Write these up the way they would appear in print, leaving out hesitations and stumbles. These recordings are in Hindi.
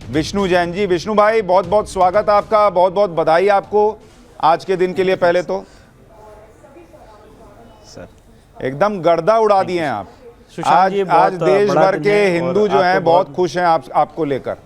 विष्णु जैन जी। विष्णु भाई, बहुत बहुत स्वागत आपका, बहुत बहुत बधाई आपको आज के दिन के लिए। पहले तो सर एकदम गर्दा उड़ा दिए हैं आप। सुशांत जी, आज देश बड़ा भर दिन के है हिंदू और जो हैं आपको बहुत खुश हैं आपको लेकर।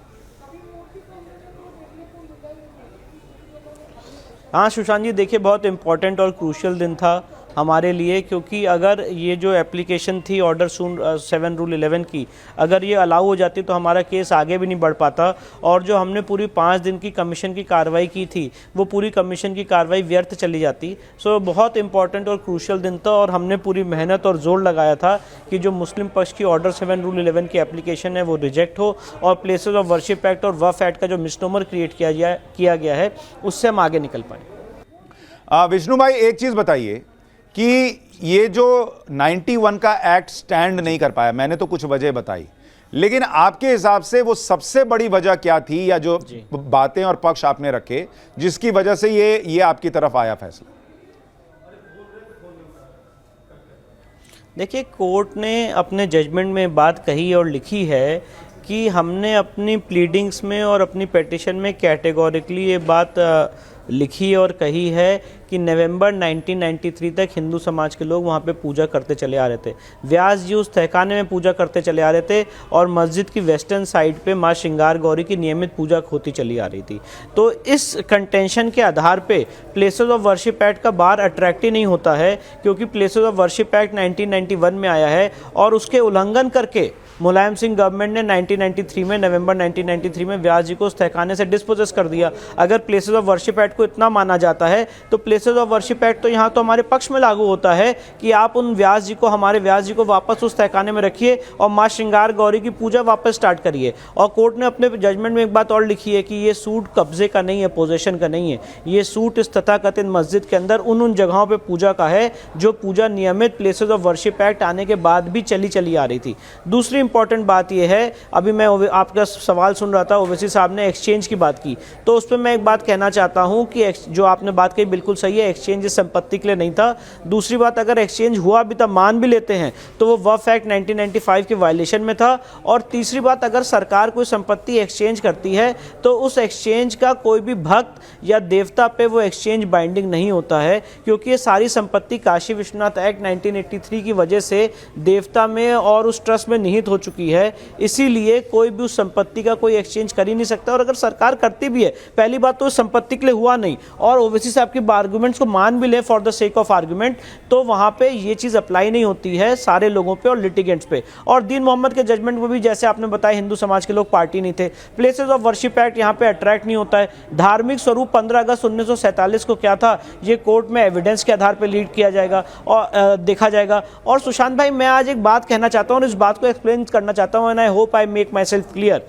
हाँ सुशांत जी, देखिए बहुत इम्पोर्टेंट और क्रूशियल दिन था हमारे लिए, क्योंकि अगर ये जो एप्लीकेशन थी ऑर्डर 7 रूल 11 की, अगर ये अलाउ हो जाती तो हमारा केस आगे भी नहीं बढ़ पाता, और जो हमने पूरी 5 दिन की कमीशन की कार्रवाई की थी वो पूरी कमीशन की कार्रवाई व्यर्थ चली जाती। सो बहुत इंपॉर्टेंट और क्रूशियल दिन था, और हमने पूरी मेहनत और जोर लगाया था कि जो मुस्लिम पक्ष की ऑर्डर 7 रूल 11 की एप्लीकेशन है वो रिजेक्ट हो, और प्लेसेस ऑफ वर्शिप एक्ट और वफ एक्ट का जो मिसनोमर क्रिएट किया गया है उससे हम आगे निकल पाए। विष्णु भाई, एक चीज बताइए कि ये जो 91 का एक्ट स्टैंड नहीं कर पाया, मैंने तो कुछ वजह बताई, लेकिन आपके हिसाब से वो सबसे बड़ी वजह क्या थी, या जो बातें और पक्ष आपने रखे जिसकी वजह से ये आपकी तरफ आया फैसला? देखिए, कोर्ट ने अपने जजमेंट में बात कही और लिखी है कि हमने अपनी प्लीडिंग्स में और अपनी पिटीशन में कैटेगोरिकली ये बात लिखी और कही है कि नवंबर 1993 तक हिंदू समाज के लोग वहाँ पे पूजा करते चले आ रहे थे। व्यास जी उस तहखाने में पूजा करते चले आ रहे थे, और मस्जिद की वेस्टर्न साइड पे माँ श्रृंगार गौरी की नियमित पूजा होती चली आ रही थी। तो इस कंटेंशन के आधार पे प्लेसेस ऑफ वर्शिप एक्ट का बार अट्रैक्टिव नहीं होता है, क्योंकि प्लेसेस ऑफ वर्शिप एक्ट 1991 में आया है, और उसके उल्लंघन करके मुलायम सिंह गवर्नमेंट ने 1993 में, नवंबर 1993 में व्यास जी को उस तहखाने से डिस्पोजेस कर दिया। अगर प्लेसेस ऑफ वर्शिप एक्ट को इतना माना जाता है तो प्लेसेस ऑफ वर्शिप एक्ट तो यहाँ तो हमारे पक्ष में लागू होता है कि आप उन व्यास जी को, हमारे व्यास जी को वापस उस तहखाने में रखिए और माँ श्रृंगार गौरी की पूजा वापस स्टार्ट करिए। और कोर्ट ने अपने जजमेंट में एक बात और लिखी है कि ये सूट कब्जे का नहीं है, पोजेशन का नहीं है, ये सूट इस तथाकथित मस्जिद के अंदर उन जगहों पर पूजा का है जो पूजा नियमित प्लेसेस ऑफ वर्शिप एक्ट आने के बाद भी चली आ रही थी। दूसरी इंपॉर्टेंट बात यह है, अभी मैं आपका सवाल सुन रहा था, ओवैसी साहब ने एक्सचेंज की बात की, तो उस पर मैं एक बात कहना चाहता हूं कि जो आपने बात कही बिल्कुल सही है, एक्सचेंज इस संपत्ति के लिए नहीं था। दूसरी बात, अगर एक्सचेंज हुआ भी था, मान भी लेते हैं, तो वो वफ एक्ट 1995 के वायलेशन में था। और तीसरी बात, अगर सरकार कोई संपत्ति एक्सचेंज करती है तो उस एक्सचेंज का कोई भी भक्त या देवता पे वो एक्सचेंज बाइंडिंग नहीं होता है, क्योंकि ये सारी संपत्ति काशी विश्वनाथ एक्ट 1983 की वजह से देवता में और उस ट्रस्ट में निहित हो चुकी है। इसीलिए कोई भी उस संपत्ति का कोई एक्सचेंज कर ही नहीं सकता। और अगर सरकार करती भी है, पहली बात तो उस संपत्ति के लिए हुआ नहीं, और ओवैसी साहब के आर्गुमेंट्स को मान भी ले for the sake of argument, तो वहां पे ये चीज अप्लाई नहीं होती है सारे लोगों पे और लिटिगेंट्स पे। और दीन मोहम्मद के जजमेंट में भी जैसे आपने बताया, हिंदू समाज के लोग पार्टी नहीं थे। प्लेसेस ऑफ वर्शिप एक्ट यहाँ पे अट्रैक्ट नहीं होता है। धार्मिक स्वरूप 15 अगस्त 1947 को क्या था, ये कोर्ट में एविडेंस के आधार पर लीड किया जाएगा और देखा जाएगा। और सुशांत भाई, मैं आज एक बात कहना चाहता हूँ और इस बात को एक्सप्लेन करना चाहता हूं, and I hope I make my self clear.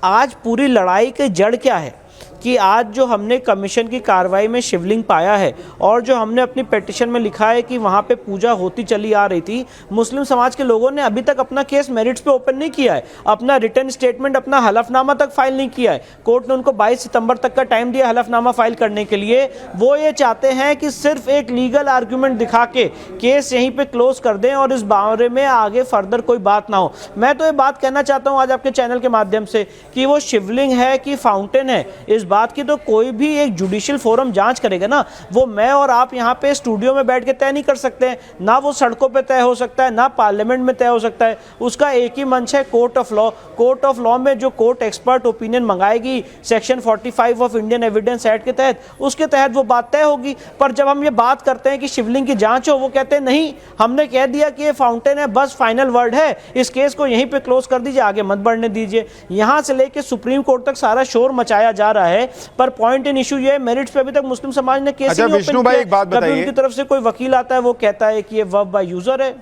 आज पूरी लड़ाई की जड़ क्या है कि आज जो हमने कमीशन की कार्रवाई में शिवलिंग पाया है, और जो हमने अपनी पिटीशन में लिखा है कि वहां पे पूजा होती चली आ रही थी, मुस्लिम समाज के लोगों ने अभी तक अपना केस मेरिट्स पे ओपन नहीं किया है, अपना रिटर्न स्टेटमेंट, अपना हलफनामा तक फाइल नहीं किया है। कोर्ट ने उनको 22 सितंबर तक का टाइम दिया हलफनामा फाइल करने के लिए। वो ये चाहते हैं कि सिर्फ एक लीगल आर्ग्यूमेंट दिखा के केस यहीं पे क्लोज कर दें और इस बारे में आगे फर्दर कोई बात ना हो। मैं तो ये बात कहना चाहता हूं आज आपके चैनल के माध्यम से कि वो शिवलिंग है कि फाउंटेन है, इस बात की तो कोई भी एक जुडिशियल फोरम जांच करेगा ना। वो मैं और आप यहाँ पे स्टूडियो में बैठ के तय नहीं कर सकते हैं, ना वो सड़कों पे तय हो सकता है, ना पार्लियामेंट में तय हो सकता है। उसका एक ही मंच है, court of law. Court of law में जो कोर्ट एक्सपर्ट ओपिनियन मंगाएगी section 45 of Indian Evidence Act के तहत, उसके तहत वो बात तय होगी। पर जब हम ये बात करते हैं कि शिवलिंग की जांच हो, वो कहते हैं नहीं, हमने कह दिया कि ये फाउंटेन है, बस फाइनल वर्ड है, इस केस को यहीं पे क्लोज कर दीजिए, आगे मत बढ़ने दीजिए। यहां से लेके सुप्रीम कोर्ट तक सारा शोर मचाया जा रहा है, पर पॉइंट इन इशू ये है, मेरिट्स पे अभी तक मुस्लिम समाज ने केस नहीं विष्णु भाई, एक बात बताइए, उनकी तरफ से कोई वकील आता है वो कहता है कि ये वफ बाय यूजर है।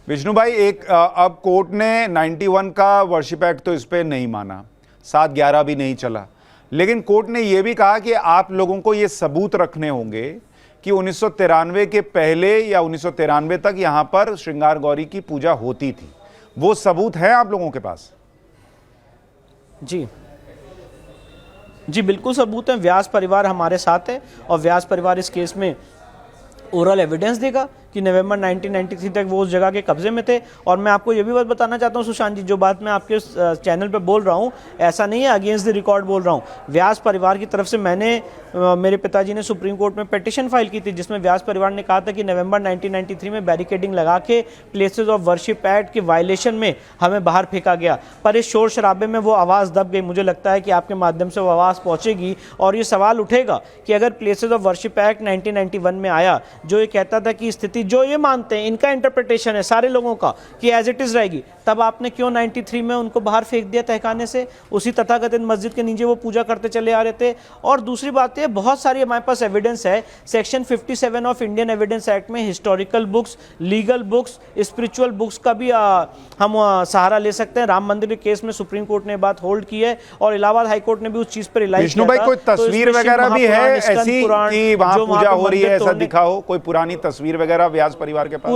विष्णु भाई, अब कोर्ट ने 91 का वर्शिप एक्ट तो इस पे नहीं माना, 7/11 भी नहीं चला, लेकिन कोर्ट ने यह भी कहा कि आप लोगों को यह सबूत रखने होंगे कि 1993 के पहले या 1993 तक यहां पर श्रृंगार गौरी की पूजा होती थी। वो सबूत है आप लोगों के पास? जी बिल्कुल सबूत है। व्यास परिवार हमारे साथ है और व्यास परिवार इस केस में ओरल एविडेंस देगा कि नवंबर 1993 तक वो उस जगह के कब्जे में थे। और मैं आपको ये भी बात बताना चाहता हूँ सुशांत जी, जो बात मैं आपके चैनल पे बोल रहा हूँ ऐसा नहीं है अगेंस्ट द रिकॉर्ड बोल रहा हूँ। व्यास परिवार की तरफ से मेरे पिताजी ने सुप्रीम कोर्ट में पिटीशन फाइल की थी, जिसमें व्यास परिवार ने कहा था कि नवंबर 1993 में बैरिकेडिंग लगा के प्लेसेस ऑफ वर्शिप एक्ट के वायलेशन में हमें बाहर फेंका गया। पर इस शोर शराबे में वो आवाज़ दब गई। मुझे लगता है कि आपके माध्यम से वो आवाज़ पहुंचेगी और ये सवाल उठेगा कि अगर प्लेसेस ऑफ वर्शिप एक्ट 1991 में आया, जो ये कहता था कि स्थिति जो ये मानते हैं, इनका इंटरप्रिटेशन है सारे लोगों का कि एज इट इज़ रहेगी, तब आपने क्यों 93 में उनको बाहर फेंक दिया तहखाने से? उसी तथाकथित मस्जिद के नीचे वो पूजा करते चले आ रहे थे। और दूसरी बात है, बहुत सारी हमारे पास एविडेंस है। Section 57 of Indian Evidence Act में historical books, legal books, spiritual books का भी हम सहारा ले सकते हैं। राम मंदिर के केस में सुप्रीम कोर्ट ने बात होल्ड की है और इलाहाबाद हाई कोर्ट ने भी उस चीज पर रिलाई किया था। विष्णु भाई, कोई तस्वीर वगैरह भी है ऐसी कि वहां पूजा हो रही है, ऐसा दिखा हो? कोई पुरानी तस्वीर वगैरह व्यास परिवार के पास?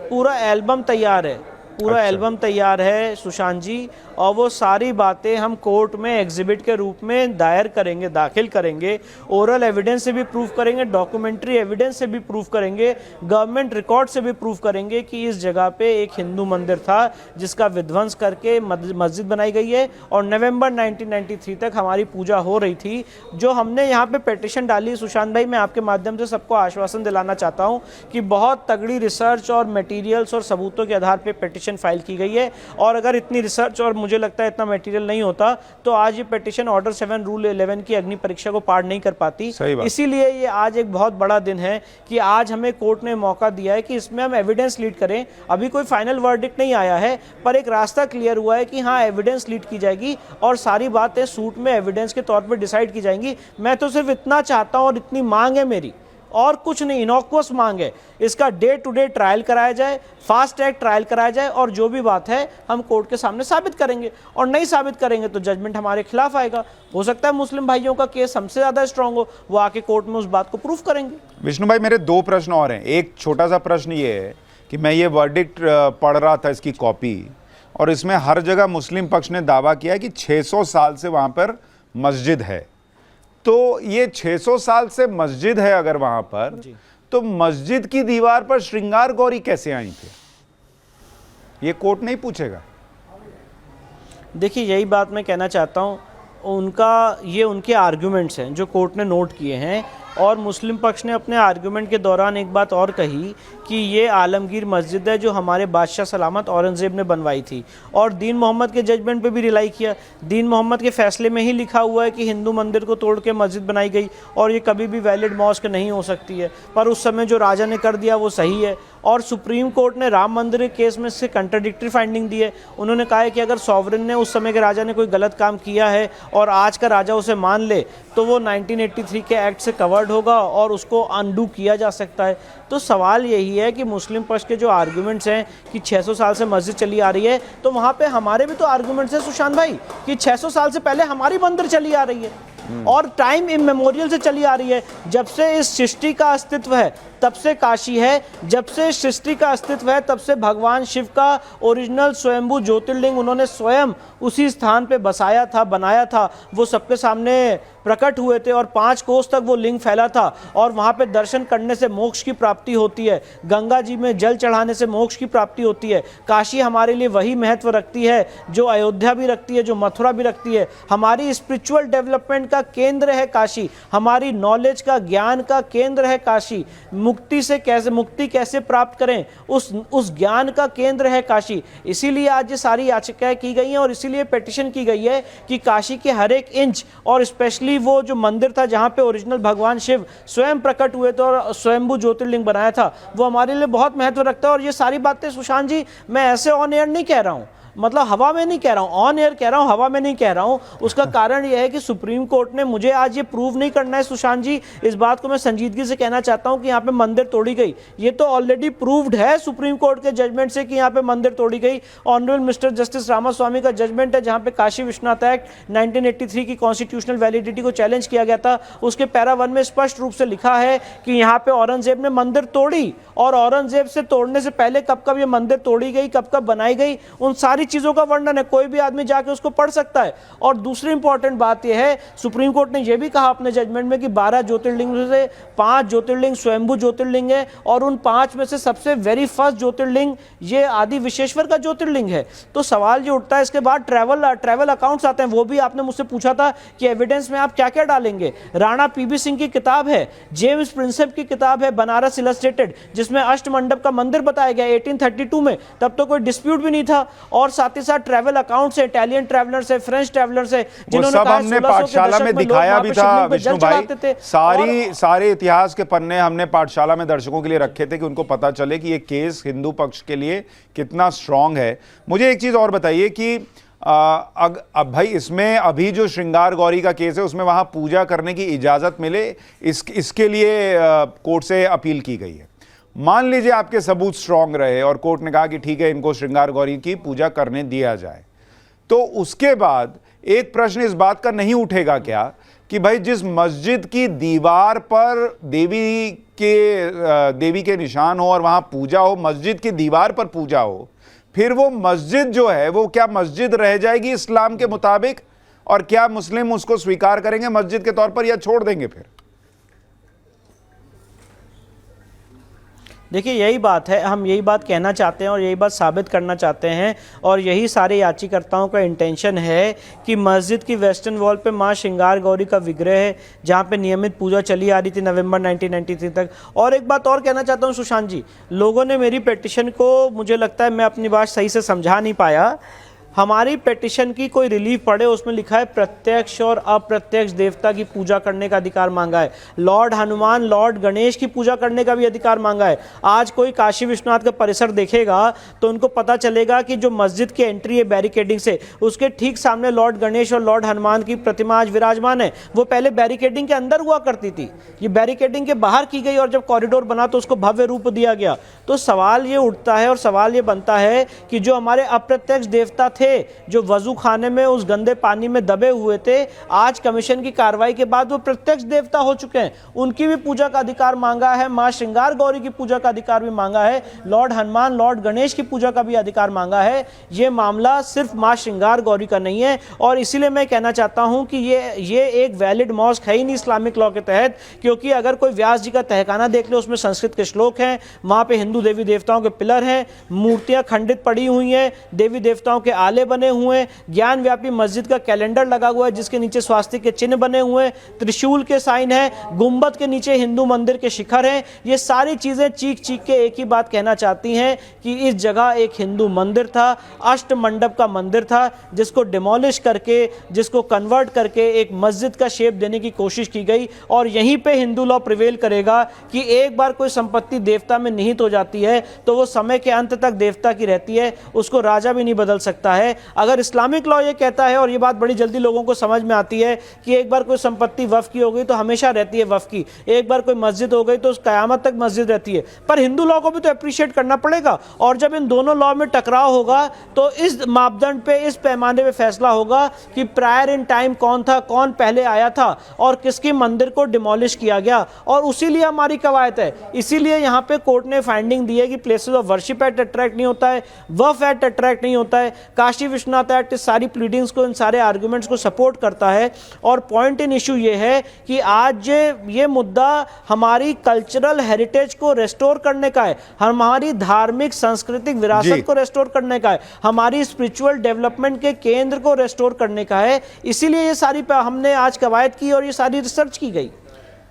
पूरा एल्बम तैयार है, पूरा एल्बम तैयार है सुशांत जी, और वो सारी बातें हम कोर्ट में एग्जिबिट के रूप में दाखिल करेंगे। ओरल एविडेंस से भी प्रूफ करेंगे, डॉक्यूमेंट्री एविडेंस से भी प्रूफ करेंगे, गवर्नमेंट रिकॉर्ड से भी प्रूफ करेंगे कि इस जगह पे एक हिंदू मंदिर था जिसका विध्वंस करके मस्जिद बनाई गई है और नवंबर 1993 तक हमारी पूजा हो रही थी। जो हमने यहाँ पे पिटीशन डाली, सुशांत भाई, मैं आपके माध्यम से सबको आश्वासन दिलाना चाहता हूँ कि बहुत तगड़ी रिसर्च और मटीरियल्स और सबूतों के आधार पर पिटीशन फाइल की गई है। और अगर इतनी रिसर्च और मुझे लगता है इतना मटेरियल नहीं होता तो आज ये पिटीशन ऑर्डर 7 रूल 11 की अग्नि परीक्षा को पार नहीं कर पाती। इसीलिए ये आज एक बहुत बड़ा दिन है कि आज हमें कोर्ट ने मौका दिया है कि इसमें हम एविडेंस लीड करें। अभी कोई फाइनल वर्डिक्ट नहीं आया है, पर एक रास्ता क्लियर हुआ है कि हाँ, एविडेंस लीड की जाएगी और सारी बातें सूट में एविडेंस के तौर पर डिसाइड की जाएंगी। मैं तो सिर्फ इतना चाहता हूँ और इतनी मांग है मेरी, और कुछ नहीं, इनॉक्वस मांग है, इसका डे टू डे ट्रायल कराया जाए, फास्ट ट्रैक ट्रायल कराया जाए और जो भी बात है हम कोर्ट के सामने साबित करेंगे। और नहीं साबित करेंगे तो जजमेंट हमारे खिलाफ आएगा। हो सकता है मुस्लिम भाइयों का केस हमसे ज़्यादा स्ट्रांग हो, वो आके कोर्ट में उस बात को प्रूफ करेंगे। विष्णु भाई, मेरे 2 प्रश्न और हैं। एक छोटा सा प्रश्न ये है कि मैं ये वर्डिक्ट पढ़ रहा था, इसकी कॉपी, और इसमें हर जगह मुस्लिम पक्ष ने दावा किया है कि 600 साल से वहाँ पर मस्जिद है। तो ये 600 साल से मस्जिद है अगर वहां पर, तो मस्जिद की दीवार पर श्रृंगार गौरी कैसे आई थी? ये कोर्ट नहीं पूछेगा? देखिए, यही बात मैं कहना चाहता हूं, उनके आर्गुमेंट्स हैं जो कोर्ट ने नोट किए हैं। और मुस्लिम पक्ष ने अपने आर्गुमेंट के दौरान एक बात और कही कि ये आलमगीर मस्जिद है जो हमारे बादशाह सलामत औरंगज़ेब ने बनवाई थी, और दीन मोहम्मद के जजमेंट पे भी रिलाई किया। दीन मोहम्मद के फैसले में ही लिखा हुआ है कि हिंदू मंदिर को तोड़ के मस्जिद बनाई गई और ये कभी भी वैलिड मॉस्क नहीं हो सकती है। पर उस समय जो राजा ने कर दिया वो सही है। और सुप्रीम कोर्ट ने राम मंदिर के केस में से कंट्राडिक्टरी फाइंडिंग दी है। उन्होंने कहा है कि अगर सॉवरेन ने, उस समय के राजा ने कोई गलत काम किया है और आज का राजा उसे मान ले, तो वो 1983 के एक्ट से कवर्ड होगा और उसको अनडू किया जा सकता है। तो सवाल यही है कि मुस्लिम पक्ष के जो आर्गुमेंट्स हैं कि 600 साल से मस्जिद चली आ रही है, तो वहाँ पे हमारे भी तो आर्गुमेंट्स हैं सुशांत भाई कि 600 साल से पहले हमारी मंदिर चली आ रही है और टाइम इमेमोरियल से चली आ रही है। जब से इस सृष्टि का अस्तित्व है तब से काशी है, जब से सृष्टि का अस्तित्व है तब से भगवान शिव का ओरिजिनल स्वयंभू ज्योतिर्लिंग उन्होंने स्वयं उसी स्थान पे बसाया था, बनाया था। वो सबके सामने प्रकट हुए थे और 5 कोस तक वो लिंग फैला था और वहाँ पे दर्शन करने से मोक्ष की प्राप्ति होती है, गंगा जी में जल चढ़ाने से मोक्ष की प्राप्ति होती है। काशी हमारे लिए वही महत्व रखती है जो अयोध्या भी रखती है, जो मथुरा भी रखती है। हमारी स्पिरिचुअल डेवलपमेंट का केंद्र है काशी, हमारी नॉलेज का, ज्ञान का केंद्र है काशी। मुक्ति कैसे प्राप्त करें, उस ज्ञान का केंद्र है काशी। इसीलिए आज ये सारी याचिकाएं की गई हैं और इसीलिए पिटीशन की गई है कि काशी के हर एक इंच, और स्पेशली वो जो मंदिर था जहाँ पे ओरिजिनल भगवान शिव स्वयं प्रकट हुए थे और स्वयंभू ज्योतिर्लिंग बनाया था, वो हमारे लिए बहुत महत्व रखता है। और ये सारी बातें सुशांत जी मैं ऐसे ऑन एयर नहीं कह रहा हूँ, मतलब हवा में नहीं कह रहा हूँ, ऑन एयर कह रहा हूँ, हवा में नहीं कह रहा हूँ। उसका कारण यह है कि सुप्रीम कोर्ट ने मुझे आज ये प्रूव नहीं करना है सुशांत जी, इस बात को मैं संजीदगी से कहना चाहता हूँ कि यहाँ पे मंदिर तोड़ी गई। ये तो ऑलरेडी प्रूव्ड है सुप्रीम कोर्ट के जजमेंट से कि यहाँ पे मंदिर तोड़ी गई। ऑनरेबल मिस्टर जस्टिस रामास्वामी का जजमेंट है जहाँ पे काशी विश्वनाथ एक्ट 1983 की कॉन्स्टिट्यूशनल वैलिडिटी को चैलेंज किया गया था। उसके पैरा 1 में स्पष्ट रूप से लिखा है कि यहाँ पे औरंगजेब ने मंदिर तोड़ी और औरंगजेब से तोड़ने से पहले कब कब ये मंदिर तोड़ी गई, कब कब बनाई गई, उन सारी सारी चीज़ों का वर्णन है, कोई भी आदमी जाके उसको पढ़ सकता है। और दूसरी इंपॉर्टेंट बात यह है, सुप्रीम कोर्ट ने यह भी कहा अपने जजमेंट में कि 12 ज्योतिर्लिंग से 5 ज्योतिर्लिंग स्वयंभू ज्योतिर्लिंग है, और उन 5 में से सबसे वेरी फर्स्ट ज्योतिर्लिंग ये आदि विश्वेश्वर का ज्योतिर्लिंग है। तो सवाल ये उठता है, इसके बाद ट्रैवल अकाउंट्स आते हैं, वो भी आपने मुझसे पूछा था कि एविडेंस में आप क्या क्या डालेंगे। राणा पीबी सिंह की किताब है, जेम्स प्रिंसेप की किताब है बनारस इलस्ट्रेटेड, जिसमें अष्टमंडप का मंदिर बताया गया 1832 में, तब तो कोई डिस्प्यूट भी नहीं था। और साथ ही साथ ट्रैवल अकाउंट्स है, इटालियन ट्रैवलर्स है, फ्रेंच ट्रैवलर्स है, जिन्होंने सब हमने पाठशाला में दिखाया भी था विष्णु भाई। सारे इतिहास के पन्ने हमने पाठशाला में दर्शकों के लिए रखे थे कि उनको पता चले कि ये केस हिंदू पक्ष के लिए कितना स्ट्रांग है। मुझे एक चीज और बताइए कि अब भाई इसमें अभी जो श्रृंगार गौरी का केस है उसमें वहां पूजा करने की इजाजत मिले, इसके लिए कोर्ट से अपील की गई है। मान लीजिए आपके सबूत स्ट्रांग रहे और कोर्ट ने कहा कि ठीक है, इनको श्रृंगार गौरी की पूजा करने दिया जाए, तो उसके बाद एक प्रश्न इस बात का नहीं उठेगा क्या कि भाई जिस मस्जिद की दीवार पर देवी के निशान हो और वहां पूजा हो, मस्जिद की दीवार पर पूजा हो, फिर वो मस्जिद जो है वो क्या मस्जिद रह जाएगी इस्लाम के मुताबिक, और क्या मुस्लिम उसको स्वीकार करेंगे मस्जिद के तौर पर या छोड़ देंगे? फिर देखिए, यही बात है, हम यही बात कहना चाहते हैं और यही बात साबित करना चाहते हैं, और यही सारे याचिकाकर्ताओं का इंटेंशन है कि मस्जिद की वेस्टर्न वॉल पे मां श्रृंगार गौरी का विग्रह है, जहां पे नियमित पूजा चली आ रही थी नवंबर 1993 तक। और एक बात और कहना चाहता हूं सुशांत जी, लोगों ने मेरी पिटीशन को, मुझे लगता है मैं अपनी बात सही से समझा नहीं पाया। हमारी पिटीशन की कोई रिलीफ पढ़े, उसमें लिखा है प्रत्यक्ष और अप्रत्यक्ष देवता की पूजा करने का अधिकार मांगा है। लॉर्ड हनुमान, लॉर्ड गणेश की पूजा करने का भी अधिकार मांगा है। आज कोई काशी विश्वनाथ का परिसर देखेगा तो उनको पता चलेगा कि जो मस्जिद की एंट्री है बैरिकेडिंग से, उसके ठीक सामने लॉर्ड गणेश और लॉर्ड हनुमान की प्रतिमा आज विराजमान है। वो पहले बैरिकेडिंग के अंदर हुआ करती थी, ये बैरिकेडिंग के बाहर की गई, और जब कॉरिडोर बना तो उसको भव्य रूप दिया गया। तो सवाल ये उठता है और सवाल ये बनता है कि जो हमारे अप्रत्यक्ष देवता थे, जो वजू खाने में उस गंदे पानी में दबे हुए थे, आज कमीशन की कार्रवाई के बाद वो प्रत्यक्ष देवता हो चुके हैं। उनकी भी पूजा का अधिकार मांगा है, मां श्रृंगार गौरी की पूजा का अधिकार भी मांगा है, लॉर्ड हनुमान, लॉर्ड गणेश की पूजा का भी अधिकार मांगा है। ये मामला सिर्फ मां श्रृंगार गौरी का नहीं है, और इसीलिए मैं कहना चाहता हूं कि ये एक वैलिड मॉस्क है ही नहीं इस्लामिक लॉ के तहत, क्योंकि अगर कोई व्यास जी का तहखाना देख ले, उसमें संस्कृत के श्लोक हैं, वहां पे हिंदू देवी देवताओं के पिलर हैं, मूर्तियां खंडित पड़ी हुई हैं, देवी देवताओं के आले बने हुए हैं, ज्ञान व्यापी मस्जिद का कैलेंडर लगा हुआ है जिसके नीचे स्वास्तिक के चिन्ह बने हुए हैं, त्रिशूल के साइन है, गुंबद के नीचे हिंदू मंदिर के शिखर हैं। ये सारी चीजें चीख चीख के एक ही बात कहना चाहती हैं कि इस जगह एक हिंदू मंदिर था, अष्ट मंडप का मंदिर था, जिसको डिमोलिश करके, जिसको कन्वर्ट करके एक मस्जिद का शेप देने की कोशिश की गई। और यहीं पे हिंदू लॉ प्रिवेल करेगा कि एक बार कोई संपत्ति देवता में निहित हो जाती है तो वो समय के अंत तक देवता की रहती है, उसको राजा भी नहीं बदल सकता है। अगर इस्लामिक लॉ ये कहता है, और ये बात बड़ी जल्दी लोगों को समझ में आती है, कि एक बार कोई संपत्ति वक्फ की हो गई तो हमेशा रहती है वक्फ की, एक बार कोई मस्जिद हो गई तो कयामत तक मस्जिद रहती है, पर हिंदू लॉ को भी तो अप्रिशिएट करना पड़ेगा। और जब इन दोनों लॉ में टकराव होगा तो इस मापदंड पे, इस पैमाने पे फैसला होगा कि प्रायर इन टाइम कौन था, कौन पहले आया था और किसकी मंदिर को डिमोलिश किया गया। और उसी लिए हमारी कवायद है, इसीलिए यहाँ पे कोर्ट ने फाइंडिंग दी है कि places of worship act attract नहीं होता है, वक्फ एक्ट अट्रैक्ट नहीं होता है, काशी विश्वनाथ एक्ट इस सारी प्लीडिंग्स को, इन सारे आर्गुमेंट्स को सपोर्ट करता है। और पॉइंट इन इशू ये है कि आज ये मुद्दा हमारी कल्चरल हेरिटेज को रेस्टोर करने का है, हमारी धार्मिक सांस्कृतिक विरासत को रेस्टोर करने का है, हमारी स्पिरिचुअल डेवलपमेंट के केंद्र को रेस्टोर करने का है। इसीलिए ये सारी हमने आज कवायद की और ये सारी रिसर्च की गई।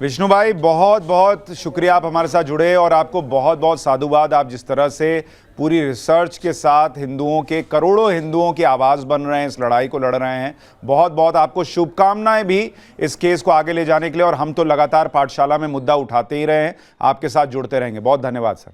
विष्णु भाई, बहुत बहुत शुक्रिया आप हमारे साथ जुड़े, और आपको बहुत बहुत साधुवाद। आप जिस तरह से पूरी रिसर्च के साथ हिंदुओं के, करोड़ों हिंदुओं की आवाज़ बन रहे हैं, इस लड़ाई को लड़ रहे हैं, बहुत बहुत आपको शुभकामनाएं भी इस केस को आगे ले जाने के लिए। और हम तो लगातार पाठशाला में मुद्दा उठाते ही रहे हैं, आपके साथ जुड़ते रहेंगे। बहुत धन्यवाद सर।